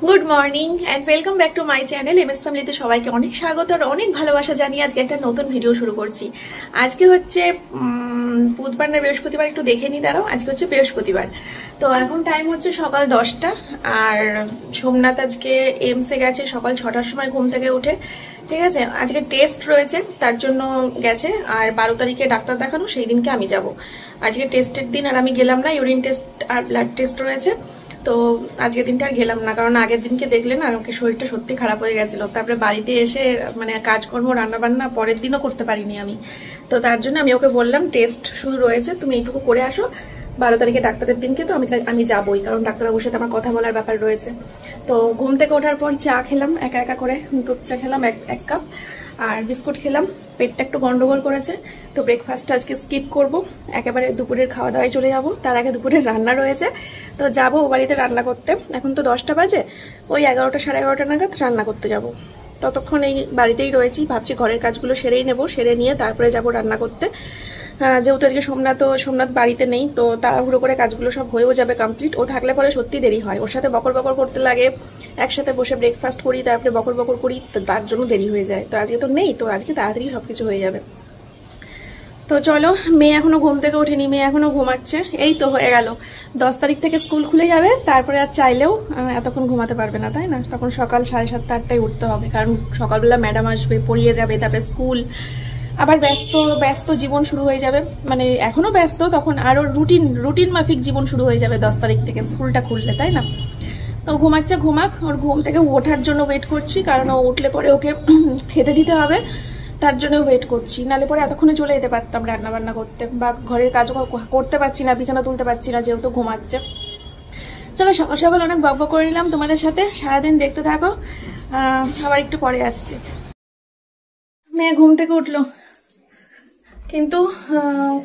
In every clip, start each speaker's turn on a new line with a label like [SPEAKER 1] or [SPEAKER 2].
[SPEAKER 1] Good morning and welcome back to my channel MS ফ্যামিলিতে সবাইকে অনেক স্বাগত আর অনেক ভালোবাসা জানিয়ে আজকে একটা নতুন ভিডিও শুরু করছি। আজকে হচ্ছে বুধবার না বৃহস্পতিবার, একটু দেখে নিই দাঁড়াও। আজকে হচ্ছে বৃহস্পতিবার, তো এখন টাইম হচ্ছে সকাল 10টা। আর সোমনাথ আজকে এমসে গেছে সকাল 6টার সময় ঘুম থেকে উঠে, ঠিক আছে। আজকে টেস্ট রয়েছে তার জন্য গেছে, আর 12 তারিখে ডাক্তার দেখানো, সেই দিনকে আমি যাব। আজকে টেস্টের দিন আর আমি গেলাম না, ইউরিন টেস্ট আর ব্লাড টেস্ট রয়েছে, তো আজকের দিনটা আর গেলাম না। কারণ আগের দিনকে দেখলে না আমাকে শরীরটা সত্যি খারাপ হয়ে গেছিল। তারপরে বাড়িতে এসে মানে কাজকর্ম রান্নাবান্না পরের দিনও করতে পারিনি আমি, তো তার জন্য আমি ওকে বললাম টেস্ট শুধু রয়েছে, তুমি এইটুকু করে আসো, 12 তারিখে ডাক্তারের দিনকে তো আমি যাবোই, কারণ ডাক্তারবাবুর সাথে আমার কথা বলার ব্যাপার রয়েছে। তো ঘুম থেকে ওঠার পর চা খেলাম, একা একা করে দুধ চা খেলাম এক কাপ, আর বিস্কুট খেলাম। পেটটা একটু গন্ডগোল করেছে, তো ব্রেকফাস্টটা আজকে স্কিপ করব, একেবারে দুপুরের খাওয়া দাওয়ায় চলে যাব। তার আগে দুপুরের রান্না রয়েছে, তো যাবো ও বাড়িতে রান্না করতে। এখন তো 10টা বাজে, ওই 11টা সাড়ে 11টা নাগাদ রান্না করতে যাব। ততক্ষণ এই বাড়িতেই রয়েছি, ভাবছি ঘরের কাজগুলো সেরেই নেব, সেরে নিয়ে তারপরে যাব রান্না করতে। যেহেতু আজকে সোমনাথ বাড়িতে নেই, তো তাড়াহুড়ো করে কাজগুলো সব হয়েও যাবে কমপ্লিট। ও থাকলে পরে সত্যি দেরি হয়, ওর সাথে বকর বকর করতে লাগে, একসাথে বসে ব্রেকফাস্ট করি, তারপরে বকর বকর করি, তার জন্য দেরি হয়ে যায়। তো আজকে তো নেই, তো আজকে তাড়াতাড়ি সবকিছু হয়ে যাবে। তো চলো, মেয়ে এখনো ঘুম থেকে ওঠেনি, মেয়ে এখনো ঘুমাচ্ছে। এই তো হয়ে গেল 10 তারিখ থেকে স্কুল খুলে যাবে, তারপরে আর চাইলেও এতক্ষণ ঘুমাতে পারবে না, তাই না? তখন সকাল 7:30 8টায় উঠতে হবে, কারণ সকালবেলা ম্যাডাম আসবে, পড়িয়ে যাবে, তারপরে স্কুল, আবার ব্যস্ত জীবন শুরু হয়ে যাবে। মানে এখনো ব্যস্ত, তখন আরো রুটিন মাফিক জীবন শুরু হয়ে যাবে 10 তারিখ থেকে স্কুলটা খুললে, তাই না? তো ঘুমাচ্ছে, ঘুমাক। ওর ঘুম থেকে ওঠার জন্য ওয়েট করছি, কারণ ও উঠলে পরে ওকে খেতে দিতে হবে, তার জন্য ওয়েট করছি। নালে পরে এতক্ষণে চলে যেতে পারতাম রান্না বান্না করতে, বা ঘরের কাজও করতে পারছি না, বিছানা তুলতে পারছি না, যেহেতু ঘুমাচ্ছে। চলো, সকাল সকাল অনেক বকবক করে নিলাম তোমাদের সাথে, সারাদিন দেখতে থাকো। আবার একটু পরে আসছি। মেয়ে ঘুম থেকে উঠলো, কিন্তু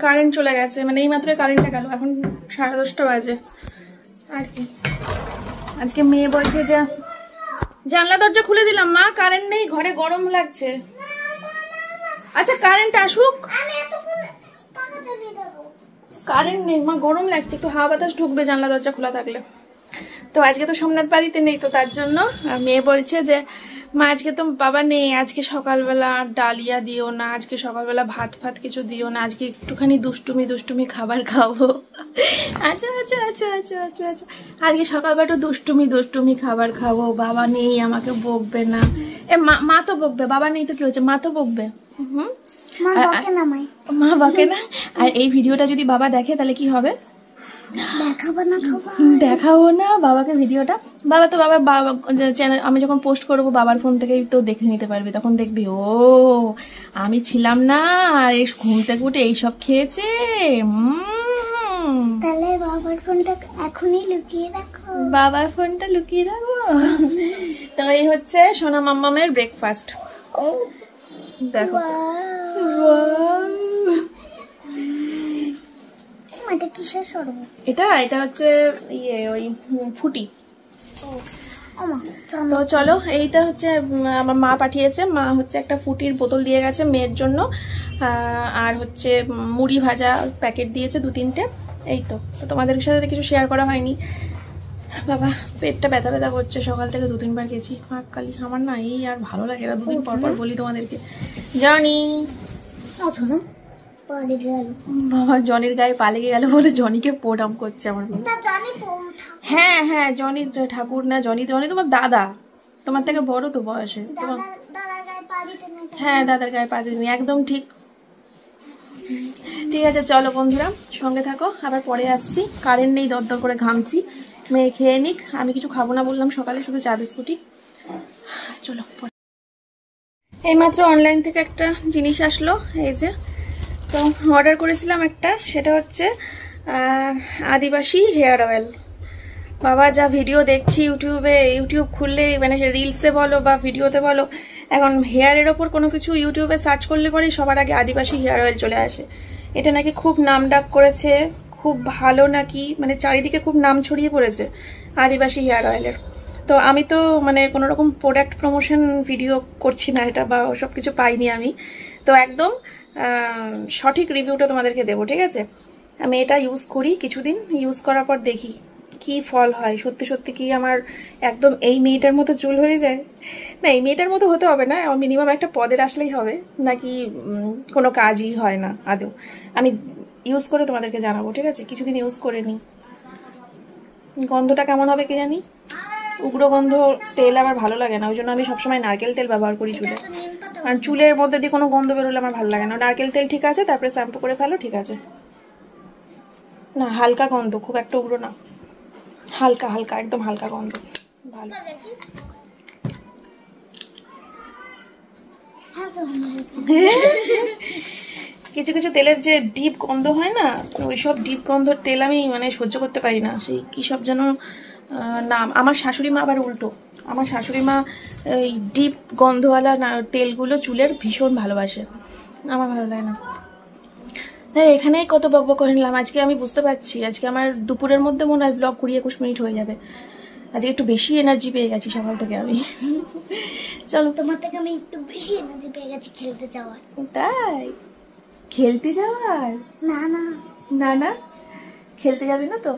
[SPEAKER 1] কারেন্ট চলে গেছে, মানে এই মাত্র কারেন্টটা গেল, এখন 10:30 বাজে আর কি। আজকে মেয়ে বলছে যে জানলা দরজা খুলে দিলাম মা, কারেন্ট নেই, ঘরে গরম লাগছে। আচ্ছা কারেন্ট আসুক, কারেন্ট নেই মা, গরম লাগছে, একটু হাওয়া বাতাস ঢুকবে জানলা দরজা খোলা থাকলে। তো আজকে তো সোমনাথ বাড়িতে নেই, তো তার জন্য মেয়ে বলছে যে মা আজকে তো বাবা নেই, আজকে সকালবেলা ডালিয়া দিও না, আজকে সকালবেলা ভাত কিছু দিও না, আজকে একটুখানি দুষ্টুমি খাবার খাবো। আচ্ছা আচ্ছা আচ্ছা আচ্ছা আচ্ছা আচ্ছা, আজকে সকালবেলা একটু দুষ্টুমি খাবার খাবো, বাবা নেই আমাকে বকবে না। মা তো বকবে, বাবা নেই তো কি হচ্ছে, মা তো বকবে। মা বকে না। আর এই ভিডিওটা যদি বাবা দেখে তাহলে কি হবে? দেখাবো না বাবাকে ভিডিওটা। বাবা চ্যানেল আমি যখন পোস্ট করবো বাবার ফোন থেকেই তো দেখে নিতে পারবে, তখন দেখবি ও আমি ছিলাম না আর এই ঘুম থেকে উঠে এইসব খেয়েছে।
[SPEAKER 2] তাহলে বাবার ফোনটা এখনই লুকিয়ে রাখো,
[SPEAKER 1] বাবার ফোনটা লুকিয়ে রাখবো। তো এই হচ্ছে সোনা মাম্মামের ব্রেকফাস্ট, দেখো।
[SPEAKER 2] এটা কিসের শরবত?
[SPEAKER 1] এটা হচ্ছে ওই ফুটি।
[SPEAKER 2] তো
[SPEAKER 1] চলো, এইটা হচ্ছে আমার মা পাঠিয়েছে, মা হচ্ছে একটা ফুটির বোতল দিয়ে গেছে মেয়ের জন্য, আর হচ্ছে মুড়ি ভাজা প্যাকেট দিয়েছে 2-3টে। এই তো তোমাদের সাথে কিছু শেয়ার করা হয়নি। বাবা পেটটা ব্যথা করছে, সকাল থেকে 2-3 বার গেছি। পাক কালি আমার না, এই আর ভালো লাগে না, 2 দিন পর বলি তোমাদেরকে। জনি বাবা জনির গায়ে পা লেগে গেল বলে জনিকে প্রণাম করছে আমার মেয়ে। হ্যাঁ জনি ঠাকুর না, জনি তোমার দাদা, তোমার থেকে বড় তো বয়সে। হ্যাঁ দাদার গায়ে পা দিতে নেই, একদম ঠিক। ঠিক আছে চলো বন্ধুরা, সঙ্গে থাকো, আবার পরে আসছি। কারেন্ট নেই, দরদর করে ঘামছি। মেয়ে খেয়ে নিক, আমি কিছু খাবো না বললাম সকালে, শুধু চা বিস্কুটই। চলো, এইমাত্র অনলাইন থেকে একটা জিনিস আসলো, এই যে। তো অর্ডার করেছিলাম একটা, সেটা হচ্ছে আদিবাসী হেয়ার অয়েল। বাবা যা ভিডিও দেখছি ইউটিউব খুললে, মানে রিলসে বলো বা ভিডিওতে বলো, এখন হেয়ারের ওপর কোনো কিছু ইউটিউবে সার্চ করলে পরেই সবার আগে আদিবাসী হেয়ার অয়েল চলে আসে। এটা নাকি খুব নাম ডাক করেছে, খুব ভালো নাকি, মানে চারিদিকে খুব নাম ছড়িয়ে পড়েছে আদিবাসী হেয়ার অয়েলের। তো আমি তো মানে কোনো রকম প্রোডাক্ট প্রমোশন ভিডিও করছি না এটা, বা সব কিছু পাইনি আমি, তো একদম সঠিক রিভিউটা তোমাদেরকে দেবো, ঠিক আছে। আমি এটা ইউজ করি, কিছুদিন ইউজ করার পর দেখি কি ফল হয়, সত্যি সত্যি কি আমার একদম এই মেয়েটার মতো চুল হয়ে যায়? না, এই মেয়েটার মতো হতে হবে না, মিনিমাম একটা পদের আসলেই হবে, নাকি কোনো কাজই হয় না আদৌ। আমি ইউজ করে তোমাদেরকে জানাবো, ঠিক আছে? কিছুদিন ইউজ করে নিই, গন্ধটা কেমন হবে কে জানি। উগ্র গন্ধ তেল আমার ভালো লাগে না, ওই জন্য আমি সবসময় নারকেল তেল ব্যবহার করি চুলে। আর চুলের মধ্যে দিয়ে কোনো গন্ধ বেরোলে আমার ভালো লাগে না। নারকেল তেল ঠিক আছে, তারপরে শ্যাম্পু করে ফেলো, ঠিক আছে। না, হালকা গন্ধ, খুব একটা উগ্র না, হালকা হালকা, একদম হালকা গন্ধ, ভালো। কিছু কিছু তেলের যে ডিপ গন্ধ হয় না, ওইসব ডিপ গন্ধর তেল আমি মানে সহ্য করতে পারি না। সেই কী সব যেন নাম। আমার শাশুড়ি মা আবার উল্টো, আমার শাশুড়ি মা এই ডিপ গন্ধওয়ালা তেলগুলো চুলের ভীষণ ভালোবাসে, আমার ভালো লাগে না। তাই এখানেই কত বকবক করে নিলাম। আজকে আমি বুঝতে পারছি আজকে আমার দুপুরের মধ্যে মনে হয় ব্লগ 20-21 মিনিট হয়ে যাবে। আজকে একটু বেশি এনার্জি পেয়ে গেছি সকাল থেকে আমি। চলো,
[SPEAKER 2] তোমার থেকে আমি একটু বেশি এনার্জি পেয়ে গেছি খেলতে যাওয়ার।
[SPEAKER 1] তাই? খেলতে যাওয়ার?
[SPEAKER 2] না না
[SPEAKER 1] না না, খেলতে যাবি না তো?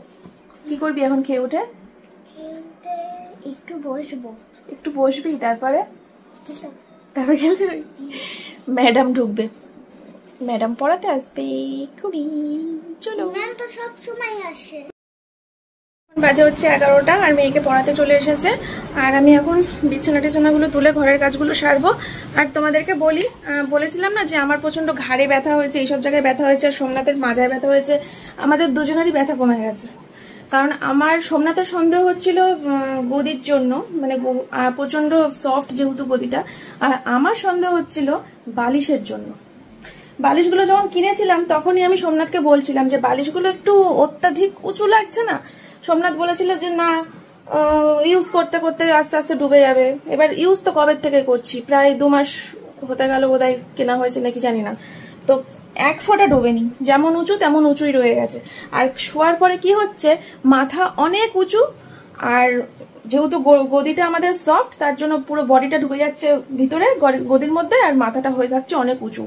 [SPEAKER 1] কি করবি এখন খেয়ে উঠে?
[SPEAKER 2] খেলতে একটু বসবো।
[SPEAKER 1] একটু বসবি, তারপরে
[SPEAKER 2] কিসব?
[SPEAKER 1] তারপরে খেলতে যাবি? ম্যাডাম ঢুকবে, ম্যাডাম পড়াতে আসবে কুড়ি। চলো,
[SPEAKER 2] ম্যাম তো সব সময় আসে।
[SPEAKER 1] বাজে হচ্ছে 11টা, আর মেয়েকে পড়াতে চলে এসেছে। আর আমি এখন বিছানা টিছানাগুলো তুলে ঘরের কাজগুলো সারবো। আর তোমাদেরকে বলেছিলাম না যে আমার প্রচন্ড ঘাড়ে ব্যথা হয়েছে, এইসব জায়গায় ব্যথা হয়েছে, আর সোমনাথের মাজায় ব্যথা হয়েছে। আমাদের দুজনেরই ব্যথা কমে গেছে, কারণ আমার সোমনাথের সন্দেহ হচ্ছিল গদির জন্য, মানে প্রচন্ড সফট যেহেতু গদিটা, আর আমার সন্দেহ হচ্ছিল বালিশের জন্য। বালিশগুলো যখন কিনেছিলাম তখনই আমি সোমনাথকে বলছিলাম যে বালিশগুলো একটু অত্যাধিক উঁচু লাগছে না। সোমনাথ বলেছিল যে না, ইউজ করতে করতে আস্তে আস্তে ডুবে যাবে। এবার ইউজ তো কবে থেকে করছি, প্রায় 2 মাস হতে গেল বোধহয়, কেনা হয়েছে নাকি জানি না। তো 1 ফোঁটা ডোবেনি, যেমন উঁচু তেমন উঁচুই রয়ে গেছে। আর শোয়ার পরে কি হচ্ছে, মাথা অনেক উঁচু, আর যেহেতু গদিটা আমাদের সফট, তার জন্য পুরো বডিটা ঢুকে যাচ্ছে ভিতরে গদির মধ্যে, আর মাথাটা হয়ে যাচ্ছে অনেক উঁচু,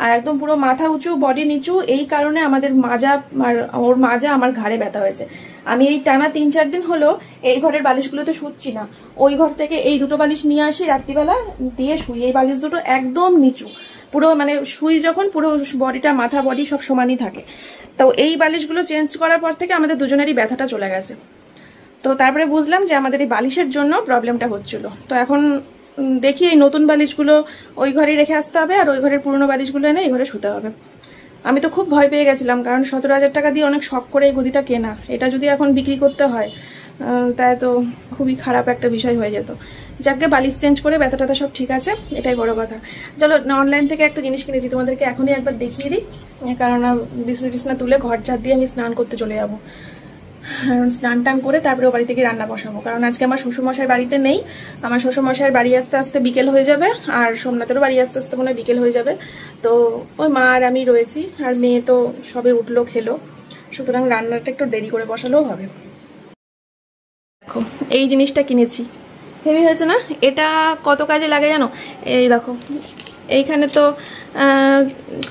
[SPEAKER 1] আর একদম পুরো মাথা উঁচু বডি নিচু। এই কারণে আমাদের মাজা আর ওর মাজা আমার ঘাড়ে ব্যথা হয়েছে। আমি এই টানা 3-4 দিন হলো এই ঘরের বালিশগুলোতে শুচ্ছি না, ওই ঘর থেকে এই দুটো বালিশ নিয়ে আসি রাত্রিবেলা দিয়ে শুই। এই বালিশ দুটো একদম নিচু, পুরো মানে শুই যখন পুরো বডিটা, মাথা বডি সব সমানই থাকে। তো এই বালিশগুলো চেঞ্জ করার পর থেকে আমাদের দুজনেরই ব্যথাটা চলে গেছে। তো তারপরে বুঝলাম যে আমাদের এই বালিশের জন্য প্রবলেমটা হচ্ছিল। তো এখন দেখি এই নতুন বালিশগুলো ওই ঘরেই রেখে আসতে হবে, আর ওই ঘরের পুরনো বালিশগুলো এনে এই ঘরে শুতে হবে। আমি তো খুব ভয় পেয়ে গেছিলাম, কারণ 17,000 টাকা দিয়ে অনেক শখ করে এই গদিটা কেনা, এটা যদি এখন বিক্রি করতে হয় তাই তো খুবই খারাপ একটা বিষয় হয়ে যেত। যাকে বালিশ চেঞ্জ করে ব্যথা ট্যাথা সব ঠিক আছে, এটাই বড় কথা। চলো, অনলাইন থেকে একটা জিনিস কিনেছি, তোমাদেরকে এখনই একবার দেখিয়ে দিই, কারণ বিছনা টিছনা তুলে ঘর ঝাড় দিয়ে আমি স্নান করতে চলে যাবো। স্নান টান করে তারপরে বাড়ি থেকে রান্না বসাবো, কারণ আজকে আমার শ্বশুরমশাই বাড়িতে নেই। আমার শ্বশুরমশাইয়ের বাড়ি আসতে আসতে বিকেল হয়ে যাবে, আর সোমনাথেরও বাড়ি আসতে আসতে মনে হয় বিকেল হয়ে যাবে। তো ওই মা আর আমি রয়েছি, আর মেয়ে তো সবে উঠলো খেলো, সুতরাং রান্নাটা একটু দেরি করে বসালেও হবে। দেখো, এই জিনিসটা কিনেছি, হেভি হয়েছে না? এটা কত কাজে লাগে জানো? এই দেখো, এইখানে তো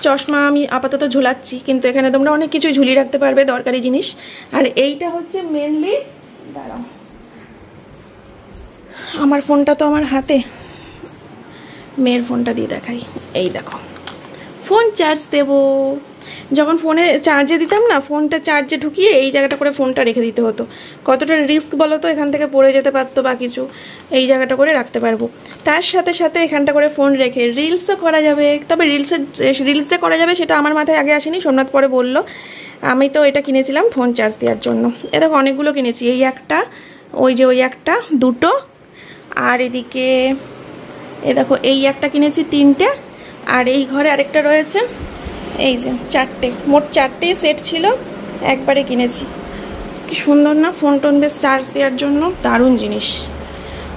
[SPEAKER 1] চশমা আমি আপাতত ঝুলাচ্ছি, কিন্তু এখানে তোমরা অনেক কিছুই ঝুলিয়ে রাখতে পারবে, দরকারি জিনিস। আর এইটা হচ্ছে মেনলি, দাঁড়াও, আমার ফোনটা তো আমার হাতে, মেয়ের ফোনটা দিয়ে দেখাই। এই দেখো, ফোন চার্জ দেবো, যখন ফোনে চার্জে দিতাম না, ফোনটা চার্জে ঢুকিয়ে এই জায়গাটা করে ফোনটা রেখে দিতে হতো। কতটা রিস্ক বলো তো, এখান থেকে পড়ে যেতে পারতো বা কিছু, এই জায়গাটা করে রাখতে পারবো। তার সাথে সাথে এখানটা করে ফোন রেখে রিলসও করা যাবে। তবে রিলস যে করা যাবে সেটা আমার মাথায় আগে আসেনি, সোমনাথ পরে বললো। আমি তো এটা কিনেছিলাম ফোন চার্জ দেওয়ার জন্য। এরকম অনেকগুলো কিনেছি, এই একটা, ওই যে ওই একটা, দুটো, আর এদিকে এ দেখো এই একটা কিনেছি 3টে, আর এই ঘরে আরেকটা রয়েছে, এই যে 4টে, মোট 4টেই সেট ছিল, একবারে কিনেছি। কি সুন্দর না, ফোন টোন বেশ চার্জ দেওয়ার জন্য দারুণ জিনিস।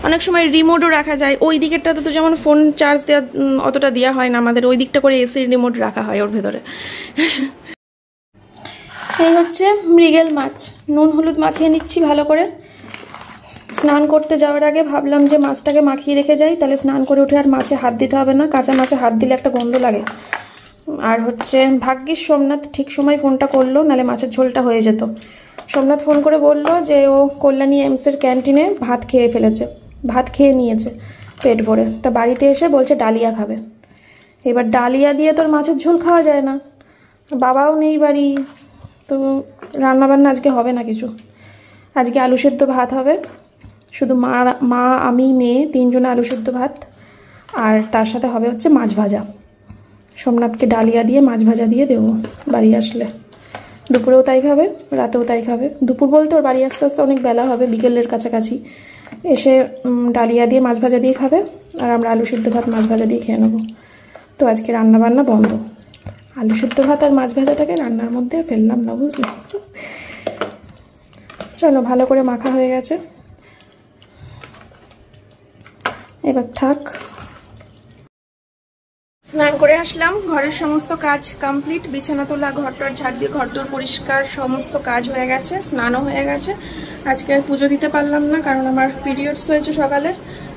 [SPEAKER 1] অনেক সময় রিমোটও রাখা যায়, ওই দিকেরটাতে তো যেমন ফোন চার্জ দেওয়া অতটা দেওয়া হয় না, আমাদের ওই দিকটা করে এসির রিমোট রাখা হয় ওর ভেতরে। এই হচ্ছে মৃগেল মাছ, নুন হলুদ মাখিয়ে নিচ্ছি ভালো করে। স্নান করতে যাওয়ার আগে ভাবলাম যে মাছটাকে মাখিয়ে রেখে যাই, তাহলে স্নান করে উঠে আর মাছে হাত দিতে হবে না, কাঁচা মাছে হাত দিলে একটা গন্ধ লাগে। আর হচ্ছে ভাগ্যিস সোমনাথ ঠিক সময় ফোনটা করলো, নাহলে মাছের ঝোলটা হয়ে যেত। সোমনাথ ফোন করে বলল যে ও কল্যাণী এমসের ক্যান্টিনে ভাত খেয়ে ফেলেছে, ভাত খেয়ে নিয়েছে পেট ভরে, তা বাড়িতে এসে বলছে ডালিয়া খাবে। এবার ডালিয়া দিয়ে তোর মাছের ঝোল খাওয়া যায় না, বাবাও নেই বাড়ি, তো রান্নাবান্না আজকে হবে না কিছু। আজকে আলু সেদ্ধ ভাত হবে, শুধু মা আমি মেয়ে তিনজনে আলু সেদ্ধ ভাত, আর তার সাথে হবে হচ্ছে মাছ ভাজা। সোমনাথকে ডালিয়া দিয়ে মাছ ভাজা দিয়ে দেবো বাড়ি আসলে, দুপুরেও তাই খাবে রাতেও তাই খাবে। দুপুর বলতে ওর বাড়ি আস্তে আস্তে অনেক বেলা হবে, বিকেলের কাছাকাছি এসে ডালিয়া দিয়ে মাছ ভাজা দিয়ে খাবে, আর আমরা আলু সিদ্ধ ভাত মাছ ভাজা দিয়ে খেয়ে নেবো। তো আজকে রান্নাবান্না বন্ধ, আলু সিদ্ধ ভাত আর মাছ ভাজাটাকে রান্নার মধ্যে ফেললাম না, বুঝলি। চলো, ভালো করে মাখা হয়ে গেছে, এবার থাক। স্নান করে আসলাম, ঘরের সমস্ত কাজ কমপ্লিট, বিছানা তোলা, ঘরটার ঝাড় দিয়ে ঘরদোর পরিষ্কার সমস্ত কাজ হয়ে গেছে, স্নানও হয়ে গেছে। আজকে আর পুজো দিতে পারলাম না, কারণ আমার পিরিয়ডস হয়েছে সকালে।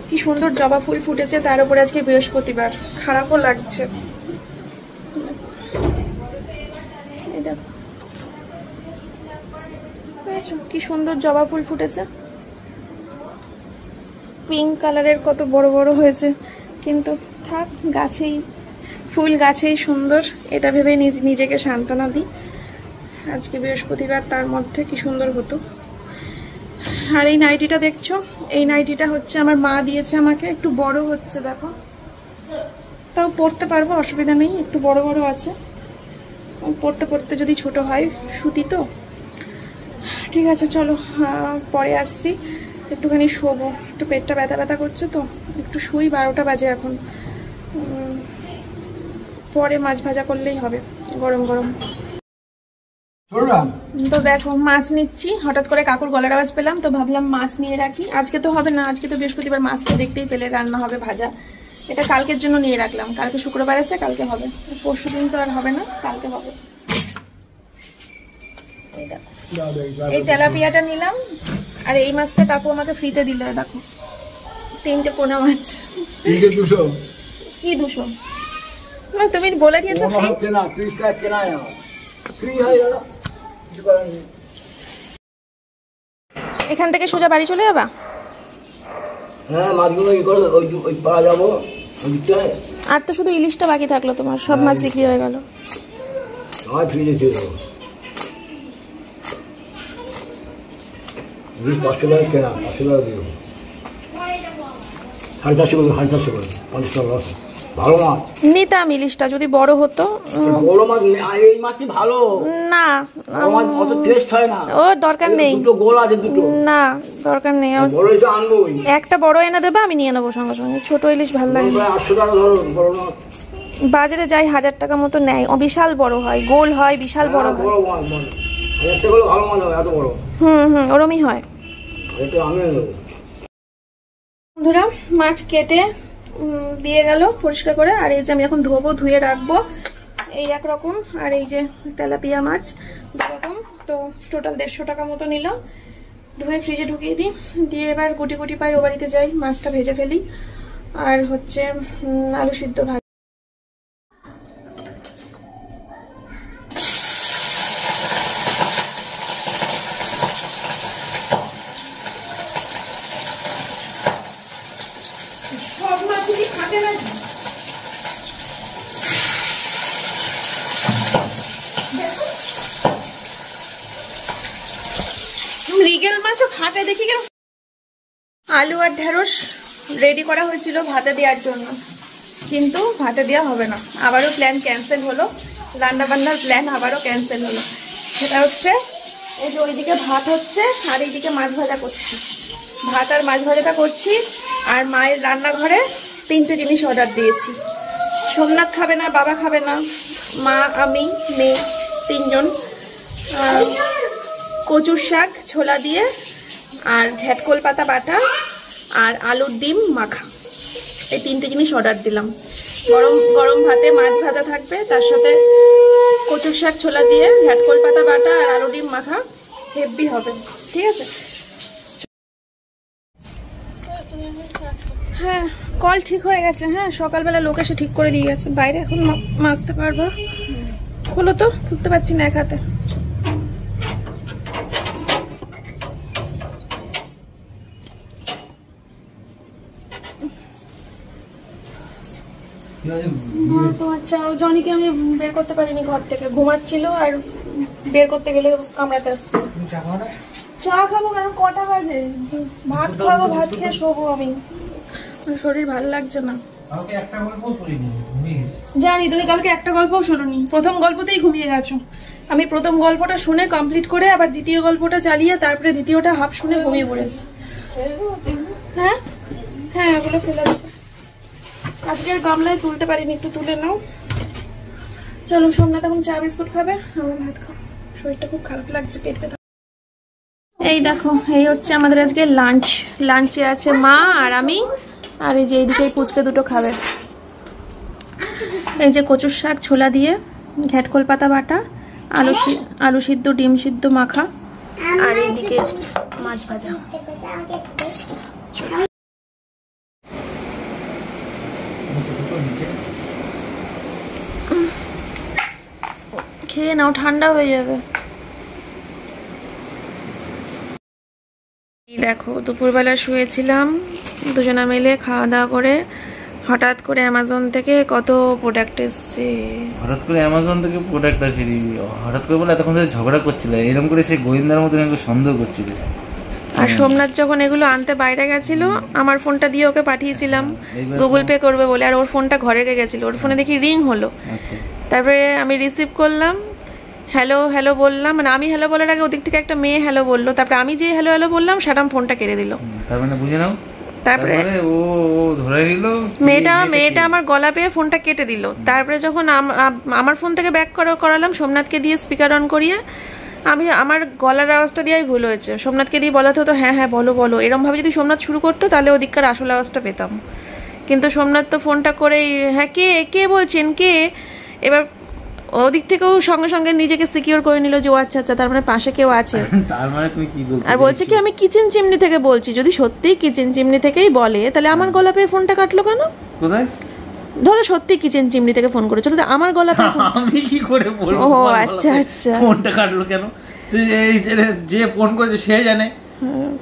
[SPEAKER 1] কি সুন্দর জবা ফুল ফুটেছে, তার উপরে আজকে বৃহস্পতিবার, খারাপও লাগছে। এই দেখো কি সুন্দর জবা ফুল ফুটেছে, পিঙ্ক কালারের, কত বড় বড় হয়েছে। কিন্তু থাক, গাছেই ফুল, গাছেই সুন্দর, এটা ভেবে নিজেকে সান্ত্বনা দিই। আজকে বৃহস্পতিবার, তার মধ্যে কি সুন্দর হতো। আর এই নাইটিটা দেখছো, এই নাইটিটা হচ্ছে আমার মা দিয়েছে আমাকে, একটু বড় হচ্ছে দেখো, তাও পরতে পারবো, অসুবিধা নেই, একটু বড় বড় আছে, পরতে পরতে যদি ছোট হয়, সুতি তো। ঠিক আছে চলো, পরে আসছি, একটুখানি শোবো, একটু পেটটা ব্যথা ব্যথা করছে তো, একটু শুই, 12টা বাজে এখন। পরে মাছ ভাজা করলেই হবে, গরম গরম। তো দেখো মাছ নিচ্ছি, হঠাৎ করে কাকুর গলার আওয়াজ পেলাম, তো ভাবলাম মাছ নিয়ে রাখি। আজকে তো হবে না, আজকে তো বৃহস্পতিবার, মাছ তো দেখতেই পেলে, রান্না হবে ভাজা। এটা কালকের জন্য নিয়ে রাখলাম, কালকে শুক্রবার আছে, কালকে হবে, পরশু দিন তো আর হবে না, কালকে হবে। এই তেলাপিয়াটা নিলাম, আর এই মাছটা কাকু আমাকে ফ্রিতে দিল, দেখো 3টে পোনা মাছ। কি 200? তুমি বলে দিয়েছো এখান থেকে সোজা বাড়ি চলে যাবা?
[SPEAKER 3] হ্যাঁ, মাছগুলো পাওয়া যাবো।
[SPEAKER 1] আর তো শুধু ইলিশটা বাকি থাকলো তোমার, সব মাছ বিক্রি হয়ে গেল।
[SPEAKER 3] ইলিশ 500 টাকা কেনা, 500 টাকা দিও, 450 করে, 450 করে, 50 টাকা লস। ভালো মাছ
[SPEAKER 1] নিতাম ইলিশটা যদি বড় হতো।
[SPEAKER 3] বড় মাছ, এই মাছটি ভালো
[SPEAKER 1] না,
[SPEAKER 3] আমার অত টেস্ট হয় না,
[SPEAKER 1] ও দরকার নেই,
[SPEAKER 3] দুটো গোল আছে, দুটো
[SPEAKER 1] না দরকার নেই।
[SPEAKER 3] বড় ইলিশ আনবোই,
[SPEAKER 1] একটা বড় এনে দেবা, আমি নিয়ে নেবো সঙ্গে সঙ্গে, ছোট ইলিশ ভালো লাগে।
[SPEAKER 3] 800 টাকা ধরো বড় মাছ।
[SPEAKER 1] বাজারে যাই 1000 টাকা মতো নেয়, বিশাল বড় হয়, গোল হয়, বিশাল বড় হয়।
[SPEAKER 3] বড় মাছ, 1000 টাকা ভালো মাছ হবে, এত বড়।
[SPEAKER 1] ওরমই হয়।
[SPEAKER 3] এটা আমি নেবো।
[SPEAKER 1] বন্ধুরা মাছ কেটে দিয়ে গেল পরিষ্কার করে, আর এই যে আমি এখন ধোবো, ধুয়ে রাখবো, এই একরকম, আর এই যে তেলাপিয়া মাছ 2 রকম, তো টোটাল 150 টাকা মতো নিলাম। ধুয়ে ফ্রিজে ঢুকিয়ে দিই, দিয়ে এবার গুটি গুটি পাই ও বাড়িতে যাই, মাছটা ভেজে ফেলি, আর হচ্ছে আলু সিদ্ধ ভাত। রিগেল মাছও ফাটে দেখি কেন। আলু আর ঢেঁড়স রেডি করা হয়েছিল ভাতে দেওয়ার জন্য, কিন্তু ভাতে দেওয়া হবে না, আবারও প্ল্যান ক্যান্সেল হলো, রান্না বান্নার প্ল্যান আবারও ক্যান্সেল হলো। সেটা হচ্ছে এই যে ওইদিকে ভাত হচ্ছে, আর এইদিকে মাছ ভাজা করছি, ভাত আর মাছ ভাজাটা করছি। আর মায়ের রান্নাঘরে 3টে জিনিস অর্ডার দিয়েছি, সোমনাথ খাবে না, বাবা খাবে না, মা আমি মেয়ে 3জন। কচুর শাক ছোলা দিয়ে, আর ঘ্যাটকোল পাতা বাটা, আর আলুর ডিম মাখা, এই 3টে জিনিস অর্ডার দিলাম। গরম গরম ভাতে মাছ ভাজা থাকবে, তার সাথে কচুর শাক ছোলা দিয়ে, ঘ্যাটকোল পাতা বাটা, আর আলু ডিম মাখা, হেভি হবে। ঠিক আছে, হ্যাঁ কল ঠিক হয়ে গেছে, হ্যাঁ সকালবেলা লোক এসে ঠিক করে দিয়ে গেছে। বাইরে এখন মাজতে পারবো, খোলো তো, খুলতে পারছি না এক হাতে। তোমার চাও জনিকে আমি বের করতে পারিনি ঘর থেকে, ঘুমাচ্ছিল আর বের করতে গেলে কামড়াতে আসছে। চা খাবো কারণ কটা বাজে, ভাত খাবো, ভাত খেয়ে শোবো। আমি শরীর ভালো লাগছে না। জানি তুমি কালকে একটা গল্পও শোনোনি, প্রথম গল্পতেই ঘুমিয়ে গেছো। আমি প্রথম গল্পটা শুনে কমপ্লিট করে আবার দ্বিতীয় গল্পটা চালিয়ে তারপরে দ্বিতীয়টা হাফ শুনে ঘুমিয়ে পড়েছি। হ্যাঁ হ্যাঁ, ওগুলো ফেলে দেবো। আজকে আর গামলায় তুলতে পারিনি, একটু তুলে নাও। চলো, সোমনাথ এখন চা বিস্কুট খাবে, আমরা ভাত খাবো। শরীরটা খুব খারাপ লাগছে, পেট ব্যথা। এই দেখো, এই হচ্ছে আমাদের আজকে লাঞ্চ। লাঞ্চে আছে মা আর আমি, আর এই যে এইদিকে পুচকে দুটো খাবে। এই যে কচুর শাক ছোলা দিয়ে, ঘ্যাটকোল পাতা বাটা, আলু সিদ্ধ, ডিম সিদ্ধ মাখা, আর এইদিকে মাছ ভাজা। খেয়ে নাও, ঠান্ডা হয়ে যাবে। দেখো, দুপুরবেলা শুয়েছিলাম, দুজনা মিলে খাওয়া দাওয়া করে হঠাৎ করে অ্যামাজন থেকে কত প্রোডাক্ট এসছে।
[SPEAKER 4] হঠাৎ করে অ্যামাজন থেকে প্রোডাক্ট আসে, হঠাৎ করে বলে এতক্ষণ ধরে ঝগড়া করছিল, এরকম করে সে গোয়েন্দার মতো আমাকে সন্দেহ করছিল।
[SPEAKER 1] আর সোমনাথ যখন এগুলো আনতে বাইরে গেছিল, আমার ফোনটা দিয়ে ওকে পাঠিয়েছিলাম গুগল পে করবে বলে, আর ওর ফোনটা ঘরে গেছিল। ওর ফোনে দেখি রিং হলো, তারপরে আমি রিসিভ করলাম, হ্যালো হ্যালো বললাম, মানে আমি হ্যালো বলার আগে ওদিক থেকে একটা মেয়ে হ্যালো বললো, তারপরে আমি যে হ্যালো হ্যালো বললাম সারাম ফোনটা কেড়ে দিল।
[SPEAKER 4] তার মানে বুঝে নাও,
[SPEAKER 1] তারপরে
[SPEAKER 4] ও ধরে নিল,
[SPEAKER 1] মেয়েটা আমার গলা পেয়ে ফোনটা কেটে দিল। তারপরে যখন আমার ফোন থেকে ব্যাক করালাম, সোমনাথকে দিয়ে স্পিকার অন করিয়ে, আমি আমার গলার আওয়াজটা দিয়েই ভুল হয়েছে, সোমনাথকে দিয়ে বলাতে হতো হ্যাঁ হ্যাঁ বলো বলো, এরম ভাবে যদি সোমনাথ শুরু করতো তাহলে ওদিককার আসল আওয়াজটা পেতাম। কিন্তু সোমনাথ তো ফোনটা করেই হ্যাঁ কে কে বলছেন কে, এবার ওদিক থেকেও সঙ্গে সঙ্গে নিজেকে সিকিউর করে নিল যে ও আচ্ছা আচ্ছা, তার মানে পাশে কেউ আছে।
[SPEAKER 4] তার মানে তুমি কি বলছো?
[SPEAKER 1] আর বলছে কি আমি কিচেন চিমনি থেকে বলছি। যদি সত্যিই কিচেন চিমনি থেকেই বলে তাহলে আমার গলা পেয়ে ফোনটা কাটলো কেন?
[SPEAKER 4] কোথায়?
[SPEAKER 1] ধরো সত্যি কিচেন চিমনি থেকে ফোন করেছো, তো আমার গলা পেয়ে
[SPEAKER 4] আমি কি করে বলবো?
[SPEAKER 1] ও আচ্ছা আচ্ছা,
[SPEAKER 4] ফোনটা কাটলো কেন? যে ফোন করেছে সে জানে।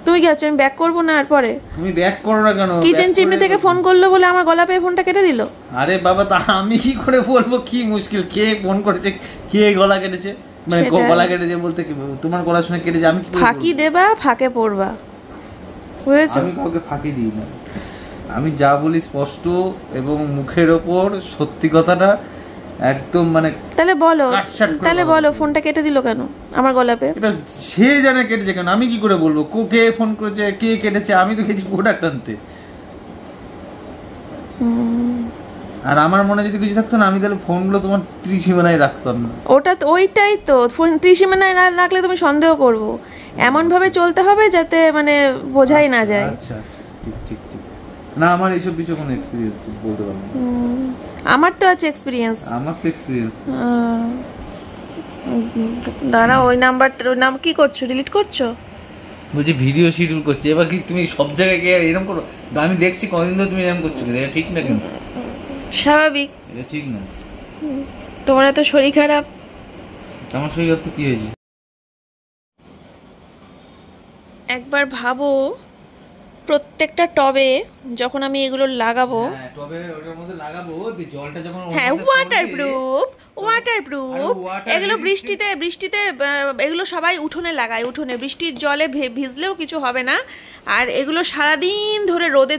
[SPEAKER 1] তুমি কি আছো আমি ব্যাক করবো না? আর পরে
[SPEAKER 4] তুমি ব্যাক করো না কেন?
[SPEAKER 1] কিচেন চিমনি থেকে ফোন করলো বলে আমার গলা পেয়ে ফোনটা কেটে দিল।
[SPEAKER 4] আরে বাবা, তা আমি কি করে বলবো? কি মুশকিল, কে ফোন করেছে, কে গলা কেটেছে, মানে গলা কেটেছে বলতে কি তোমার গলা শুনে কেটেছে, আমি
[SPEAKER 1] ফাঁকি দেবা, ফাঁকে পড়বা, বুঝেছো?
[SPEAKER 4] আমি কাউকে ফাঁকি দিই না, আমি যা বলি স্পষ্ট এবং মুখের ওপর সত্যি কথাটা একদম, মানে
[SPEAKER 1] তাহলে বলো ফোনটা কেটে দিল কেন আমার গলা পেয়ে?
[SPEAKER 4] এটা সে জানে কেটেছে কেন, আমি কি করে বলবো কে ফোন করেছে, কে কেটেছে? আমি তো গেছি প্রোডাক্ট আনতে। আর আমার মনে যদি কিছু থাকতো না, আমি তাহলে ফোনগুলো তোমার ত্রিসীমানায় রাখতাম না।
[SPEAKER 1] ওইটাই তো, ফোন ত্রিসীমানায় না রাখলে তুমি সন্দেহ করবো। এমন ভাবে চলতে হবে যাতে মানে বোঝাই না যায়।
[SPEAKER 4] আচ্ছা আচ্ছা, ঠিক ঠিক ঠিক। না, আমার এইসব বিষয়ে কোনো এক্সপিরিয়েন্স বলতে পারবো না।
[SPEAKER 1] আমার তো আছে এক্সপিরিয়েন্স।
[SPEAKER 4] আমার তো এক্সপিরিয়েন্স।
[SPEAKER 1] দাঁড়া, ওই নাম কি করছো? ডিলিট করছো?
[SPEAKER 4] বলছি ভিডিও শিডিউল করছি। এবার কি তুমি সব জায়গায় গিয়ে এরকম করো? আমি দেখছি কদিন ধরে তুমি এরকম করছো, এটা ঠিক না কিন্তু।
[SPEAKER 1] স্বাভাবিক,
[SPEAKER 4] এটা ঠিক না।
[SPEAKER 1] তোমার এত শরীর খারাপ।
[SPEAKER 4] আমার শরীর খারাপ তো কি হয়েছে?
[SPEAKER 1] একবার ভাবো, প্রত্যেকটা টবে যখন আমি এগুলো লাগাবো,
[SPEAKER 4] টবে ওটার মধ্যে লাগাবো, জলটা যখন
[SPEAKER 1] হ্যাঁ ওয়াটারপ্রুফ, এগুলো বৃষ্টিতে এগুলো সবাই উঠোনে লাগায়। উঠোনে বৃষ্টির জলে ভিজলেও কিছু হবে না। আর এগুলো সারাদিন ধরে রোদে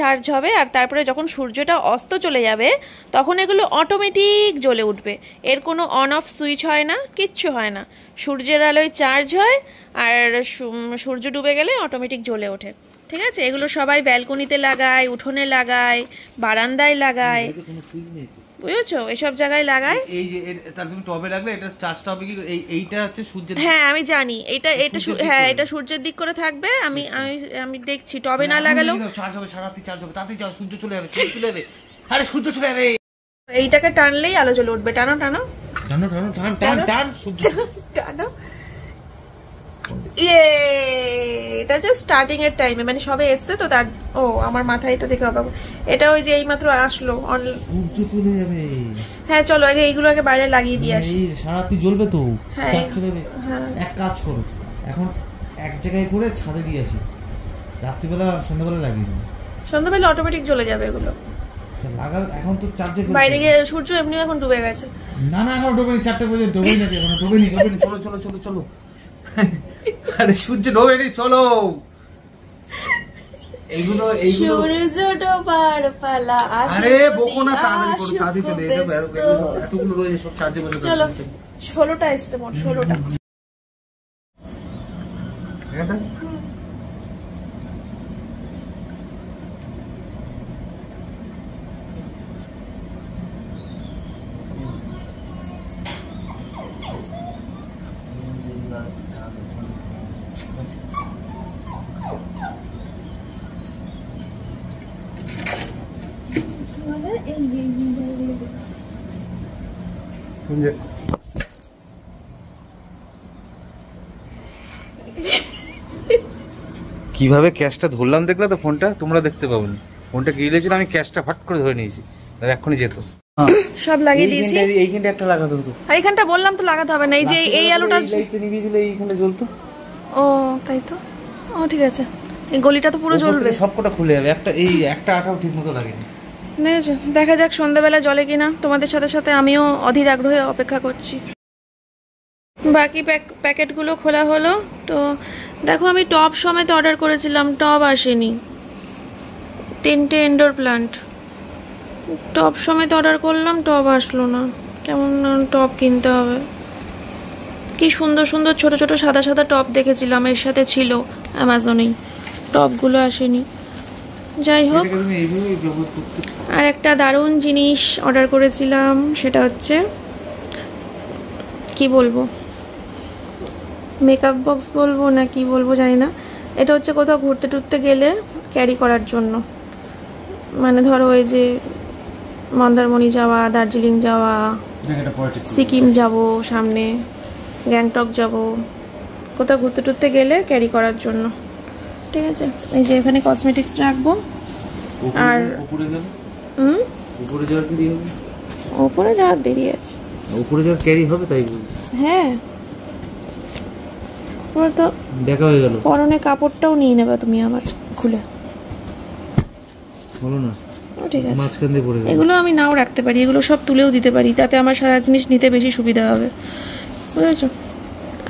[SPEAKER 1] চার্জ হবে, আর তারপরে যখন সূর্যটা অস্ত চলে যাবে তখন এগুলো অটোমেটিক জ্বলে উঠবে। এর কোনো অন অফ সুইচ হয় না, কিচ্ছু হয় না। সূর্যের আলোয় চার্জ হয়, আর সূর্য ডুবে গেলে অটোমেটিক জ্বলে ওঠে। ঠিক আছে, এগুলো সবাই ব্যালকনিতে লাগায়, উঠোনে লাগায়, বারান্দায় লাগায়, বুঝেছো? এসব জায়গায় লাগায়।
[SPEAKER 4] এই যে তাহলে তুমি টবে লাগলে এটা চার্জটা হবে কি? এইটা হচ্ছে সূর্যের।
[SPEAKER 1] হ্যাঁ আমি জানি, এটা সূর্যের দিক করে থাকবে। আমি দেখছি টবে না লাগালেও
[SPEAKER 4] চার্জ হবে, সারারাত চার্জ হবে। তাড়াতাড়ি যাও, সূর্য চলে যাবে। আরে সূর্য চলে যাবে।
[SPEAKER 1] এইটাকে টানলেই আলো জ্বলে উঠবে। টানো
[SPEAKER 4] সূর্য
[SPEAKER 1] টানো। এটা জাস্ট স্টার্টিং এর টাইমে, মানে সবে এসছে তো তার। আমার মাথায় এটা দেখে অবাক। এটা ওই যে এইমাত্র আসলো।
[SPEAKER 4] সূর্য চলে যাবে।
[SPEAKER 1] হ্যাঁ চলো আগে এইগুলো আগে বাইরে লাগিয়ে দিয়ে আসি।
[SPEAKER 4] সারারাত জ্বলবে তো, চার্জ চলে যাবে। এক কাজ করো, এখন এক জায়গায় করে ছাদে দিয়ে আসি, রাত্রিবেলা সন্ধ্যাবেলা লাগিয়ে দেবো।
[SPEAKER 1] সন্ধ্যাবেলা অটোমেটিক জ্বলে যাবে এগুলো।
[SPEAKER 4] লাগা এখন তো চার্জে
[SPEAKER 1] বাইরে গিয়ে সূর্য এমনি এখন ডুবে গেছে।
[SPEAKER 4] না না এখন ডোবেনি, 4টে বাজে ডোবেই না, এখন ডোবেনি। চলো চলো চলো চলো, আরে সূর্য ডোবেনি, চলো। এইগুলো
[SPEAKER 1] সূর্য ডোবার পালা আসে।
[SPEAKER 4] আরে বকো না, তাড়াতাড়ি করো, তাড়াতাড়ি চলে এতগুলো রয়েছে সব চার্জে বসে।
[SPEAKER 1] চলো 16টা আসছে মোট, 16টা।
[SPEAKER 4] কিভাবে ক্যাশটা ধরলাম দেখলে তো, ফোনটা তোমরা দেখতে পাবোনি, ফোনটা গিলে ছিল, আমি ক্যাশটা ফাট করে ধরে নিয়েছি, আর এখনই যেত।
[SPEAKER 1] সব লাগিয়ে দিয়েছি।
[SPEAKER 4] এইখানটা একটা লাগাতে হতো,
[SPEAKER 1] আর এইখানটা বললাম তো লাগাতে হবে না, এই যে এই আলোটা
[SPEAKER 4] লাইটটা নিভিয়ে দিলে এইখানটা জ্বলতো।
[SPEAKER 1] ও তাই তো, ও ঠিক আছে, এই গলিটা তো পুরো জ্বলবে,
[SPEAKER 4] সবকটা খুলে যাবে। একটা আঠাও ঠিক মতো লাগেনি।
[SPEAKER 1] দেখা যাক সন্ধ্যাবেলা জলে কিনা। তোমাদের সাথে সাথে আমিও অধীর আগ্রহে অপেক্ষা করছি। বাকি প্যাকেটগুলো খোলা হলো। তো দেখো আমি টব সমেত অর্ডার করেছিলাম, টব আসেনি। 3টে ইনডোর প্লান্ট টব সমেত অর্ডার করলাম, টব আসলো না। কেমন টব কিনতে হবে। কি সুন্দর সুন্দর ছোট ছোট সাদা সাদা টব দেখেছিলাম, এর সাথে ছিল অ্যামাজনেই, টবগুলো আসেনি। যাই হোক, আর একটা দারুণ জিনিস অর্ডার করেছিলাম, সেটা হচ্ছে কি বলবো, মেকআপ বক্স বলবো না কি বলবো জানি না। এটা হচ্ছে কোথাও ঘুরতে টুরতে গেলে ক্যারি করার জন্য, মানে ধরো ওই যে মন্দারমণি যাওয়া, দার্জিলিং যাওয়া, সিকিম যাব, সামনে গ্যাংটক যাব, কোথাও ঘুরতে টুরতে গেলে ক্যারি করার জন্য। ঠিক আছে, এই যে এখানে কসমেটিক্স রাখবো। আর উপরে যাওয়ার দেরি আছে,
[SPEAKER 4] উপরে যাওয়ার ক্যারি হবে তাই বলি।
[SPEAKER 1] হ্যাঁ, তো
[SPEAKER 4] দেখা হয়ে গেল।
[SPEAKER 1] পরনে কাপড়টাও নিয়ে নেবে তুমি আমার খুলে,
[SPEAKER 4] বলো না।
[SPEAKER 1] ঠিক আছে,
[SPEAKER 4] মাঝখান দিয়ে পড়ে গেল।
[SPEAKER 1] এগুলো আমি নাও রাখতে পারি, এগুলো সব তুলেও দিতে পারি, তাতে আমার সারা জিনিস নিতে বেশি সুবিধা হবে, বুঝেছো।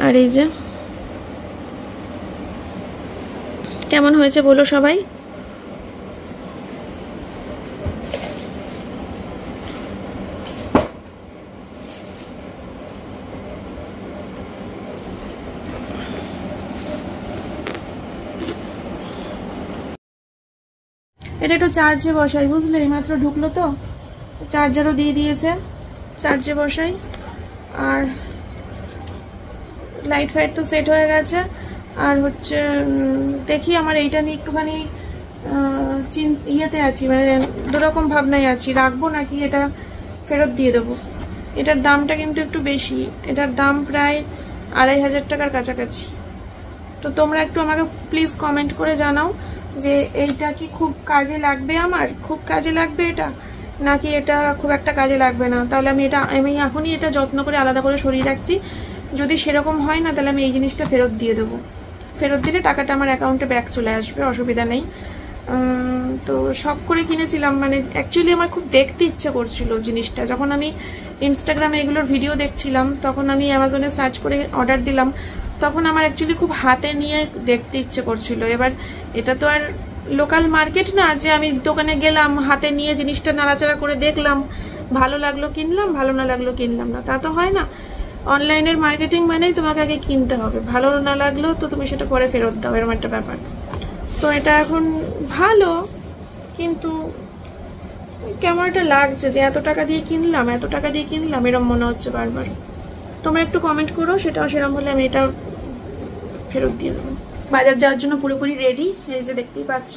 [SPEAKER 1] আর এই যে কেমন হয়েছে বলো সবাই। এটা একটু চার্জে বসাই, বুঝলে, এইমাত্র ঢুকলো তো, চার্জারও দিয়ে দিয়েছে, চার্জে বসাই। আর লাইট ফাইট তো সেট হয়ে গেছে। আর হচ্ছে দেখি, আমার এইটা নিয়ে একটুখানি ইয়েতে আছি, মানে দুরকম ভাবনায় আছি, রাখবো নাকি এটা ফেরত দিয়ে দেবো। এটার দামটা কিন্তু একটু বেশি, এটার দাম প্রায় 2500 টাকার কাছাকাছি। তো তোমরা একটু আমাকে প্লিজ কমেন্ট করে জানাও যে এইটা কি খুব কাজে লাগবে, আমার খুব কাজে লাগবে এটা, নাকি এটা খুব একটা কাজে লাগবে না। তাহলে আমি এখনই এটা যত্ন করে আলাদা করে সরিয়ে রাখছি। যদি সেরকম হয় না, তাহলে আমি এই জিনিসটা ফেরত দিয়ে দেবো। ফেরত দিলে টাকাটা আমার অ্যাকাউন্টে ব্যাক চলে আসবে, অসুবিধা নেই। তো শখ করে কিনেছিলাম, মানে অ্যাকচুয়ালি আমার খুব দেখতে ইচ্ছে করছিল জিনিসটা। যখন আমি ইনস্টাগ্রামে এগুলোর ভিডিও দেখছিলাম, তখন আমি অ্যামাজনে সার্চ করে অর্ডার দিলাম, তখন আমার অ্যাকচুয়ালি খুব হাতে নিয়ে দেখতে ইচ্ছে করছিল। এবার এটা তো আর লোকাল মার্কেট না যে আমি দোকানে গেলাম, হাতে নিয়ে জিনিসটা নাড়াচাড়া করে দেখলাম, ভালো লাগলো কিনলাম, ভালো না লাগলো কিনলাম না, তা তো হয় না। অনলাইনের মার্কেটিং মানেই তোমাকে আগে কিনতে হবে, ভালো না লাগলো তো তুমি সেটা পরে ফেরত দাও, এরকম একটা ব্যাপার। তো এটা এখন ভালো, কিন্তু কেমন একটা লাগছে যে এত টাকা দিয়ে কিনলাম এরকম মনে হচ্ছে বারবার। তোমরা একটু কমেন্ট করো, সেটাও সেরকম হলে আমি এটা ফেরত দিয়ে দেবো। বাজার যাওয়ার জন্য পুরোপুরি রেডি, এই যে দেখতেই পাচ্ছ।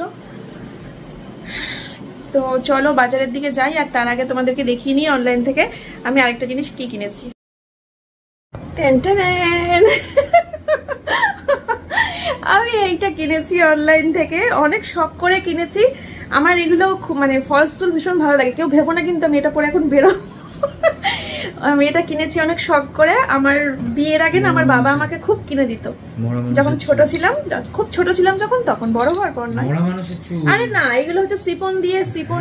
[SPEAKER 1] তো চলো বাজারের দিকে যাই, আর তার আগে তোমাদেরকে দেখিয়ে নিই অনলাইন থেকে আমি আরেকটা জিনিস কি কিনেছি। আমি এইটা কিনেছি অনলাইন থেকে, অনেক শখ করে কিনেছি। আমার এগুলো মানে ফলস টুল ভীষণ ভালো লাগে, কেউ ভেবো না কিন্তু আমি এটা পরে এখন বেরো। আমি এটা কিনেছি অনেক শখ করে। আমার বিয়ের আগে না আমার বাবা আমাকে খুব কিনে দিত, যখন ছোট ছিলাম, খুব ছোট ছিলাম যখন, তখন বড় হওয়ার পর নয়। আরে না, এগুলো হচ্ছে সিপন দিয়ে, সিপন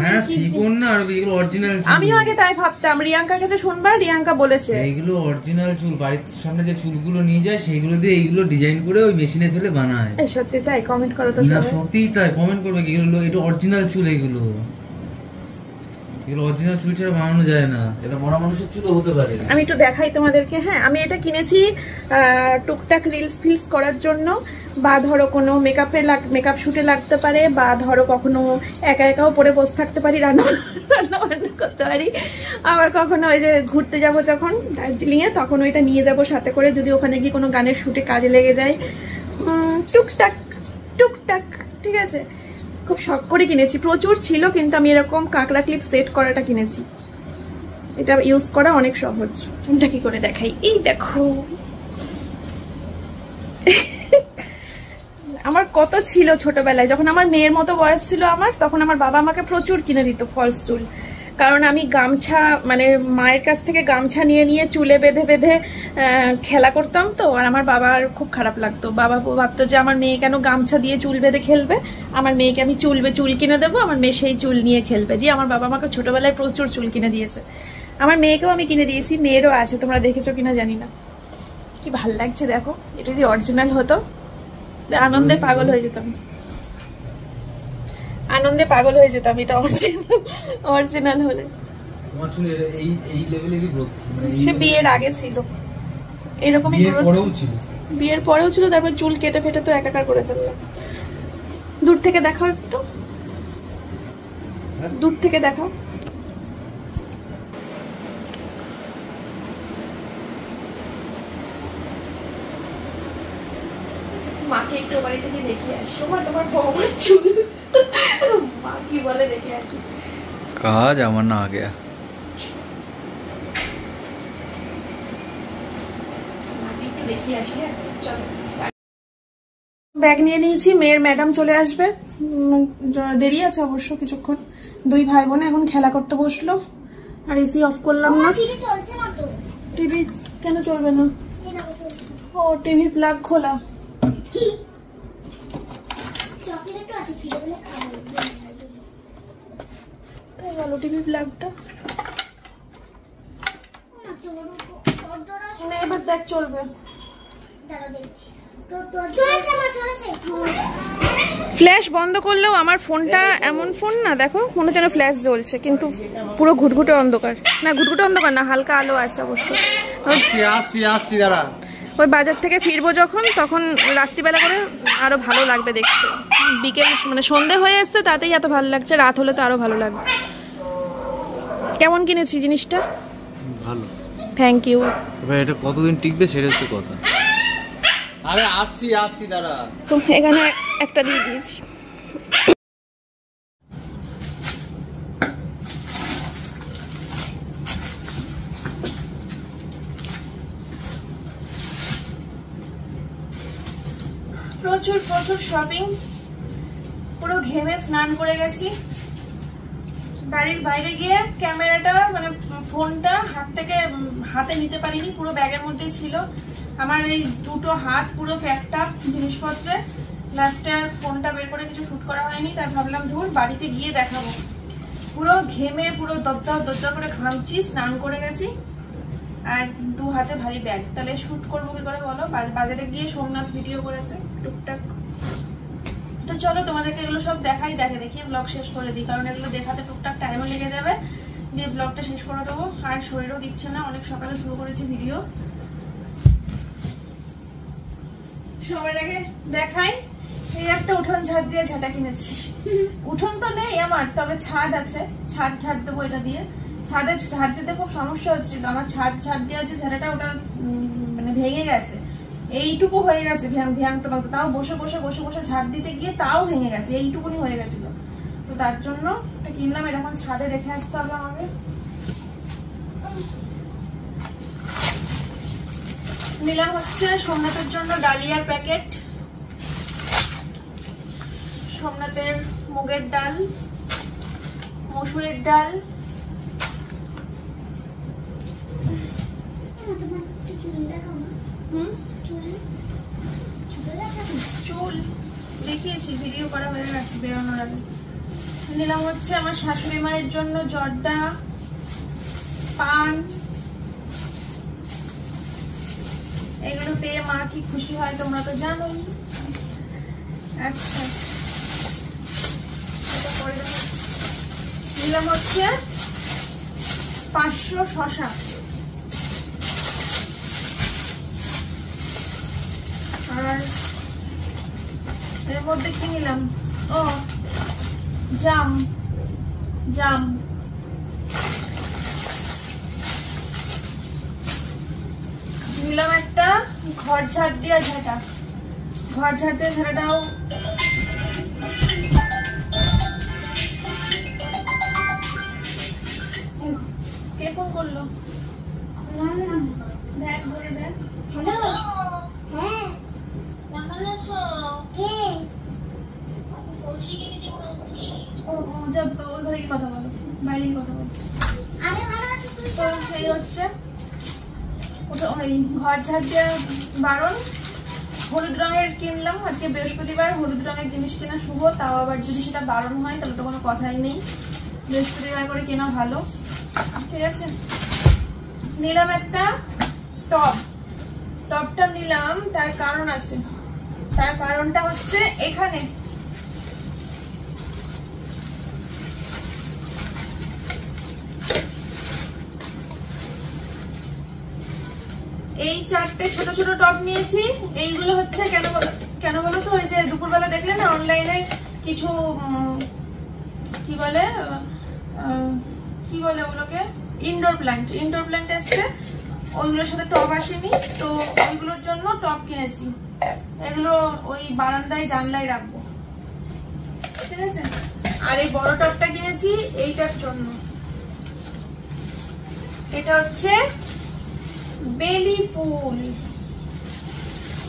[SPEAKER 4] না, আর এগুলো অরিজিনাল।
[SPEAKER 1] আমিও আগে তাই ভাবতাম, রিয়াঙ্কার কাছে শুনবা, রিয়াঙ্কা বলেছে
[SPEAKER 4] এইগুলো অরিজিনাল চুল, বাড়ির সামনে যে চুলগুলো নিয়ে যায় সেগুলো দিয়ে এইগুলো ডিজাইন করে ওই মেশিনে ফেলে বানায়।
[SPEAKER 1] এই সত্যি তাই? কমেন্ট করো তো
[SPEAKER 4] না,
[SPEAKER 1] সবাই।
[SPEAKER 4] সত্যি তাই, কমেন্ট করবে। এগুলো এটা অরিজিনাল চুল, এগুলো অরিজিনাল চুল ছাড়া বানানো যায় না। এটা বড় মানুষের চুলও হতে পারে।
[SPEAKER 1] আমি একটু দেখাই তোমাদেরকে। হ্যাঁ, আমি এটা কিনেছি টুকটাক রিলস ফিলস করার জন্য, বা ধরো কোনো মেকআপ শুটে লাগতে পারে, বা ধরো কখনো একা একাও পরে বসে থাকতে পারি, রান্না বান্না করতে পারি। আবার কখনো ওই যে ঘুরতে যাব যখন দার্জিলিংয়ে, তখন ওইটা নিয়ে যাব সাথে করে, যদি ওখানে গিয়ে কোনো গানের শুটে কাজে লেগে যায়। টুকটাক টুকটাক, ঠিক আছে। খুব শখ করে কিনেছি, প্রচুর ছিল, কিন্তু আমি এরকম কাঁকড়া ক্লিপ সেট করাটা কিনেছি। এটা ইউজ করা অনেক সহজ। এটা কি করে দেখাই, এই দেখো। আমার কত ছিল ছোটবেলায়, যখন আমার মেয়ের মতো বয়স ছিল আমার, তখন আমার বাবা আমাকে প্রচুর কিনে দিত ফলস চুল। কারণ আমি গামছা, মানে মায়ের কাছ থেকে গামছা নিয়ে নিয়ে চুলে বেঁধে বেঁধে খেলা করতাম তো, আর আমার বাবার খুব খারাপ লাগতো। বাবা ভাবতো যে আমার মেয়ে কেন গামছা দিয়ে চুল বেঁধে খেলবে, আমার মেয়েকে আমি চুল কিনে দেবো, আমার মেয়ে সেই চুল নিয়ে খেলবে। দিয়ে আমার বাবা আমাকে ছোটবেলায় প্রচুর চুল কিনে দিয়েছে। আমার মেয়েকেও আমি কিনে দিয়েছি, মেয়েরও আছে, তোমরা দেখেছো কিনা জানি না। কি ভাল লাগছে দেখো, এটা যদি অরিজিনাল হতো, আনন্দে পাগল হয়ে যেতাম, আনন্দে পাগল হয়ে যেতাম। এটা অরিজিনাল হলে।
[SPEAKER 4] তোমার চুল এই লেভেলেরই গ্রোথ,
[SPEAKER 1] সে বিয়ের আগে ছিল এরকমই, বিয়ের পরেও ছিল। তারপর চুল কেটে ফেটে তো একাকার করে ফেললাম। দূর থেকে দেখাও একটু, দূর থেকে দেখাও। মাকে একটু বাড়ি থেকে দেখে আসি। মা, তোমার বউয়ের চুল, মা কি বলে দেখে আসি।
[SPEAKER 4] কাজ আমার না আ গয়া,
[SPEAKER 1] দেখি আসি। চলো, ব্যাগ নিয়ে নিয়েছি। মেয়ের ম্যাডাম চলে আসবে, দেরি আছে অবশ্য কিছুক্ষণ। দুই ভাই বোনে এখন খেলা করতে বসলো, আর এসি অফ করলাম না। টিভি কেন চলবে না? ও, টিভি প্লাগ খোলা। তাই গেল টিভি প্লাগটা। এবার দেখ চলবে। ফ্ল্যাশ বন্ধ করলেও আমার ফোনটা এমন ফোন না, দেখো মনে যেন ফ্ল্যাশ জ্বলছে, কিন্তু পুরো ঘুটঘুটে অন্ধকার। না, ঘুটঘুটে অন্ধকার না, হালকা আলো আছে অবশ্য। ওই বাজার থেকে ফিরবো যখন, তখন রাত্রিবেলা করে আরো ভালো লাগবে দেখতে। বিকেল মানে সন্ধে হয়ে এসছে, তাতেই এত ভালো লাগছে, রাত হলে তো আরো ভালো লাগবে। কেমন কিনেছি জিনিসটা?
[SPEAKER 4] ভালো,
[SPEAKER 1] থ্যাংক ইউ।
[SPEAKER 4] এবার এটা কতদিন টিকবে সেটা হচ্ছে কথা। আরে আসছি দাঁড়া।
[SPEAKER 1] তো এখানে একটা দিয়ে দিয়েছি। প্রচুর শপিং, পুরো ঘেমে স্নান করে গেছি। বাড়ির বাইরে গিয়ে ক্যামেরাটা, মানে ফোনটা হাতে নিতে পারিনি, পুরো ব্যাগের মধ্যেই ছিল। আমার এই দুটো হাত পুরো প্যাকড আপ জিনিসপত্রে। লাস্টে আর ফোনটা বের করে কিছু শুট করা হয়নি, তাই ভাবলাম ধুর বাড়িতে গিয়ে দেখাবো। পুরো ঘেমে পুরো দরদর করে ঘামছি, স্নান করে গেছি, আর দু হাতে ভারী ব্যাগ। তাহলে শুট করবো কি করে বলো? বাজারে গিয়ে সোমনাথ ভিডিও করেছে টুকটাক। তো চলো তোমাদেরকে এগুলো সব দেখিয়ে ব্লগ শেষ করে দিই, কারণ এগুলো দেখাতে টুকটাক টাইমও লেগে যাবে। দিয়ে ব্লগটা শেষ করে দেবো। আর শরীরও দিচ্ছে না, অনেক সকালে শুরু করেছি ভিডিও। সবার আগে দেখাই, এই একটা উঠোন ঝাড় দিয়ে ঝাঁটা কিনেছি। উঠোন তো নেই আমার, তবে ছাদ আছে, ছাদ ঝাড় দেবো এটা দিয়ে। ছাদে ঝাড় দিতে খুব সমস্যা হচ্ছিল আমার। ছাদ ঝাড় দেওয়া যে ঝাড়াটা, ওটা মানে ভেঙে গেছে, এইটুকু হয়ে গেছে ভ্যাংতে ভাঙতে। তাও বসে ঝাড় দিতে গিয়ে তাও ভেঙে গেছে, এইটুকুনি হয়ে গেছিল। তো তার জন্য এটা কিনলাম। এটা এখন ছাদে রেখে আসতে হবে আমাকে। নিলাম হচ্ছে সোমনাথের জন্য ডালিয়ার প্যাকেট, সোমনাথের মুগের ডাল, মসুরের ডাল,
[SPEAKER 2] তোমার একটু চুল দেখাও না। চুল দেখাও।
[SPEAKER 1] চুল দেখিয়েছি, ভিডিও করা হয়ে গেছে বেরোনোর আগে। নিলাম হচ্ছে আমার শাশুড়ি মায়ের জন্য জর্দা, পান। এগুলো পেয়ে মা কি খুশি হয় তোমরা তো জানোই। আচ্ছা, এটা পরে দেখাচ্ছি। নিলাম হচ্ছে 500 শসা। আর এর মধ্যে কি নিলাম? ও জাম। নিলাম একটা ঘর ঝাড় দেওয়া ঝাঁটা। ঘর ঝাড় দিয়ে ঝাঁটাটাও কে ফোন করলো? দেখ ধরে দেখ।
[SPEAKER 2] হ্যালো। হ্যাঁ। কে?
[SPEAKER 1] ও যা ওই ঘরে কি কথা বলো, বাইরে কি কথা বলো।
[SPEAKER 2] আরে ভালো আছি, তুই
[SPEAKER 1] তো এই হচ্ছে ওটা ওই ঘর ঝাড় দেওয়া বারণ। হলুদ রঙের কিনলাম, আজকে বৃহস্পতিবার, হলুদ রঙের জিনিস কেনা শুভ। তাও আবার যদি সেটা বারণ হয় তাহলে তো কোনো কথাই নেই, বৃহস্পতিবার করে কেনা ভালো। ঠিক আছে, নিলাম একটা টপটা নিলাম, তার কারণ আছে। তার কারণটা হচ্ছে এখানে এই 4টে ছোট ছোট টপ নিয়েছি। এইগুলো হচ্ছে কেন বলো তো, ওই যে দুপুরবেলা দেখলে না অনলাইনে কিছু কি বলে ওগুলোকে, ইনডোর প্ল্যান্ট এসছে, ওইগুলোর সাথে টপ আসেনি, তো ওইগুলোর জন্য টপ কিনেছি। এগুলো ওই বারান্দায় জানলায় রাখবো, ঠিক আছে। আর এই বড় টপটা কিনেছি এইটার জন্য। এটা হচ্ছে বেলি ফুল,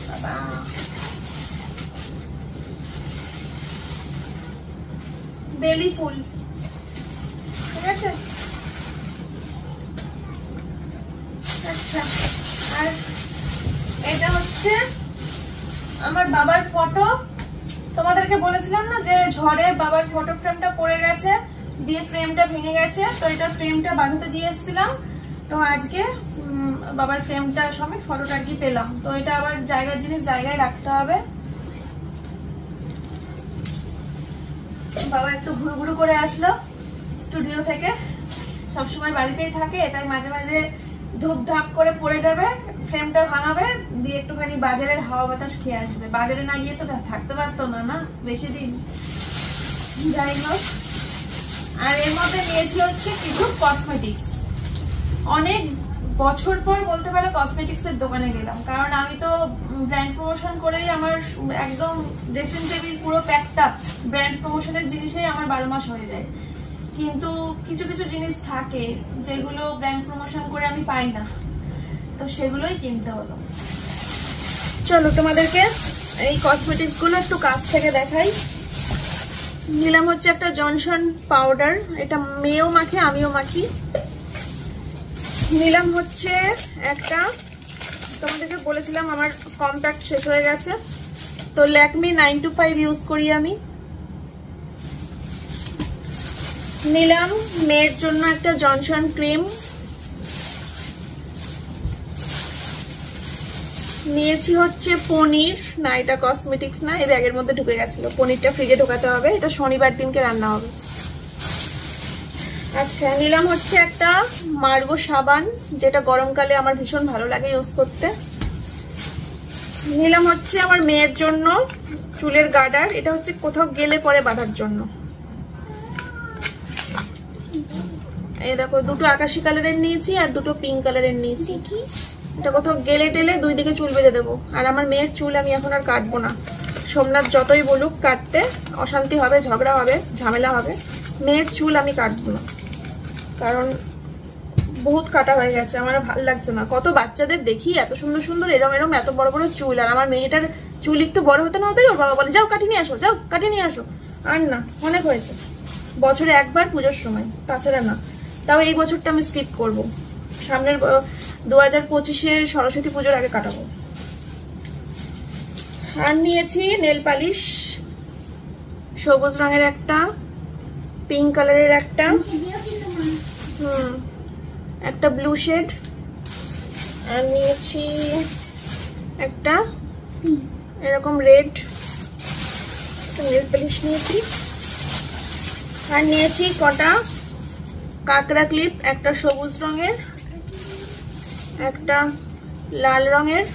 [SPEAKER 1] বাবা বেলি ফুল, ঠিক আছে। আচ্ছা, আর এটা হচ্ছে আমার বাবার ফটো। তোমাদেরকে বলেছিলাম না যে ঝড়ে বাবার ফটো ফ্রেমটা পড়ে গেছে, দিয়ে ফ্রেমটা ভেঙে গেছে, তো এটা ফ্রেমটা বাঁধাতে দিয়ে এসেছিলাম। তো আজকে বাবার ফ্রেমটা সমেত ফটোটা কি পেলাম, তো এটা আবার জায়গার জিনিস জায়গায় রাখতে হবে। বাবা একটু ঘুরঘুরু করে আসলো স্টুডিও থেকে, সবসময় বাড়িতেই থাকে, তাই মাঝে মাঝে ধূপ ধাপ করে পড়ে যাবে, ফ্রেমটা ভাঙাবে, দিয়ে একটুখানি বাজারের হাওয়া বাতাস খেয়ে আসবে। বাজারে না গিয়ে তো থাকতে পারতো না বেশি দিন, যাই হোক। আর এর মধ্যে নিয়েছি হচ্ছে কিছু কসমেটিক্স। অনেক বছর পর বলতে পারো কসমেটিক্স এর দোকানে গেলাম, কারণ আমি তো ব্র্যান্ড প্রমোশন করেই আমার একদম ড্রেসিং টেবিল পুরো প্যাকড আপ ব্র্যান্ড প্রমোশনের জিনিসেই আমার 12 মাস হয়ে যায়। কিন্তু কিছু কিছু জিনিস থাকে যেগুলো ব্র্যান্ড প্রমোশন করে আমি পাই না, তো সেগুলোই কিনতে হলো। চলো তোমাদেরকে এই কসমেটিক্স গুলো একটু কাছ থেকে দেখাই। নিলাম হচ্ছে একটা জনসন পাউডার, এটা মেয়েও মাখে আমিও মাখি। নিলাম হচ্ছে একটা, তোমাদেরকে বলেছিলাম আমার কম্প্যাক্ট শেষ হয়ে গেছে, তো ল্যাকমি 925 ইউজ করি আমি। নিলাম মেয়ের জন্য একটা জনসন ক্রিম। নিয়েছি হচ্ছে পনির, না এটা কসমেটিক্স না, এই ব্যাগের মধ্যে ঢুকে গেছিল, পনিরটা ফ্রিজে ঢোকাতে হবে, এটা শনিবার দিনকে রান্না হবে। আচ্ছা, নিলাম হচ্ছে একটা মার্গো সাবান, যেটা গরমকালে আমার ভীষণ ভালো লাগে ইউজ করতে। নিলাম হচ্ছে আমার মেয়ের জন্য চুলের গার্ডার, এটা হচ্ছে কোথাও গেলে পরে বাঁধার জন্য। এই দেখো, দুটো আকাশি কালারের নিয়েছি আর দুটো পিঙ্ক কালারের নিয়েছি। এটা কোথাও গেলে টেলে দুই দিকে চুল বেঁধে দেবো। আর আমার মেয়ের চুল আমি এখন আর কাটবো না, সোমনাথ যতই বলুক কাটতে, অশান্তি হবে, ঝগড়া হবে, ঝামেলা হবে, মেয়ের চুল আমি কাটবো না, কারণ বহুত কাটা হয়ে গেছে, আমার ভালো লাগছে না। কত বাচ্চাদের দেখি এত সুন্দর সুন্দর এরম এরম এত বড় বড় চুল, আর আমার মেয়েটার চুল একটু বড় হতে না হতেই ওর বাবা বলে যাও কাটিয়ে নিয়ে আসো, যাও কাটিয়ে নিয়ে আসো। আর না, অনেক হয়েছে, বছরে একবার পুজোর সময়, তাছাড়া না। তাও এই বছরটা আমি স্কিপ করবো, সামনের 2025-এর সরস্বতী পুজোর আগে কাটাবো। আর নিয়েছি নেল পালিশ, সবুজ রঙের একটা, পিঙ্ক কালারের একটা, একটা ব্লু শেড, আর নিয়েছি একটা এরকম রেড নেল পালিশ নিয়েছি। আর নিয়েছি কটা কাঁকড়া ক্লিপ, একটা সবুজ রঙের, একটা লাল রঙের,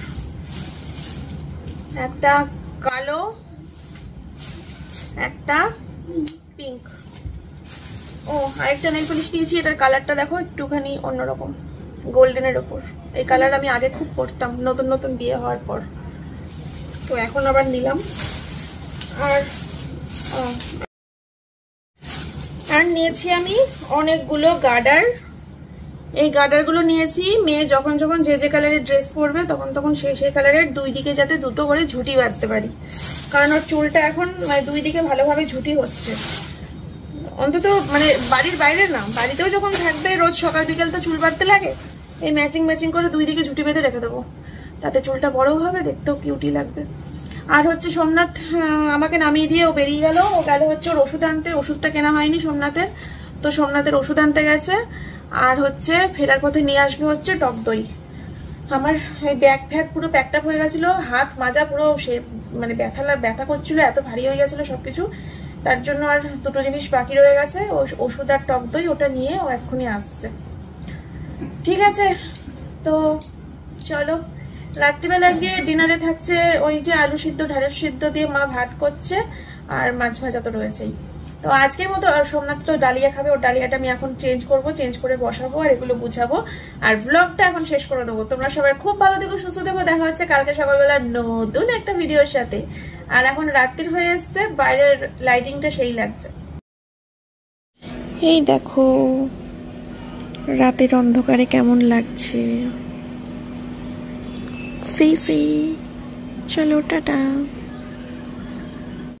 [SPEAKER 1] একটা কালো, একটা পিঙ্ক। ও আরেকটা নেল পলিশ নিয়েছি, এটার কালারটা দেখো একটুখানি অন্যরকম, গোল্ডেনের ওপর। এই কালার আমি আগে খুব পরতাম নতুন নতুন বিয়ে হওয়ার পর, তো এখন আবার নিলাম। আর নিয়েছি আমি অনেকগুলো গার্ডার। এই গার্ডারগুলো নিয়েছি মেয়ে যখন যখন যে যে কালারের ড্রেস পরবে তখন তখন সেই কালারের দুই দিকে যাতে দুটো করে ঝুঁটি বাঁধতে পারি, কারণ ওর চুলটা এখন মানে দুই দিকে ভালোভাবে ঝুঁটি হচ্ছে। অন্তত মানে বাড়ির বাইরে না, বাড়িতেও যখন থাকবে রোজ সকাল বিকেল তো চুল বাঁধতে লাগে, এই ম্যাচিং করে দুই দিকে ঝুঁটি বেঁধে রেখে দেবো, তাতে চুলটা বড় হবে, দেখতেও কিউটি লাগবে। আর হচ্ছে সোমনাথ আমাকে নামিয়ে দিয়ে ও বেরিয়ে গেল, ও গেল হচ্ছে ওর ওষুধ আনতে, ওষুধটা কেনা হয়নি সোমনাথের, তো সোমনাথের ওষুধ আনতে গেছে। আর হচ্ছে ফেরার পথে নিয়ে আসবে হচ্ছে টক দই। আমার এই ব্যাগ ফ্যাগ পুরো প্যাকড আপ হয়ে গেছিল, হাত মাজা পুরো সে মানে ব্যথা করছিল, এত ভারী হয়ে গেছিল সবকিছু, তার জন্য আর দুটো জিনিস বাকি রয়ে গেছে, ওষুধ আর টক দই, ওটা নিয়ে ও এক্ষুনি আসছে। ঠিক আছে, তো চলো। রাত্রিবেলা আজকে ডিনারে থাকছে ওই যে আলু সিদ্ধ ঢেঁড়স সিদ্ধ দিয়ে মা ভাত করছে, আর মাছ ভাজা তো রয়েছেই। তো আজকের মতো সোমনাথ তো ডালিয়া খাবে, ওর ডালিয়াটা আমি এখন চেঞ্জ করে বসাবো আর এগুলো গুছাবো, আর ব্লগটা এখন শেষ করে দেবো। তোমরা সবাই খুব ভালো থেকো, সুস্থ থেকো, দেখা হচ্ছে কালকে সকালবেলা নতুন একটা ভিডিওর সাথে। আর এখন রাত্রির হয়ে এসছে, বাইরের লাইটিংটা সেই লাগছে। এই দেখো রাতের অন্ধকারে কেমন লাগছে। চলো টাটা।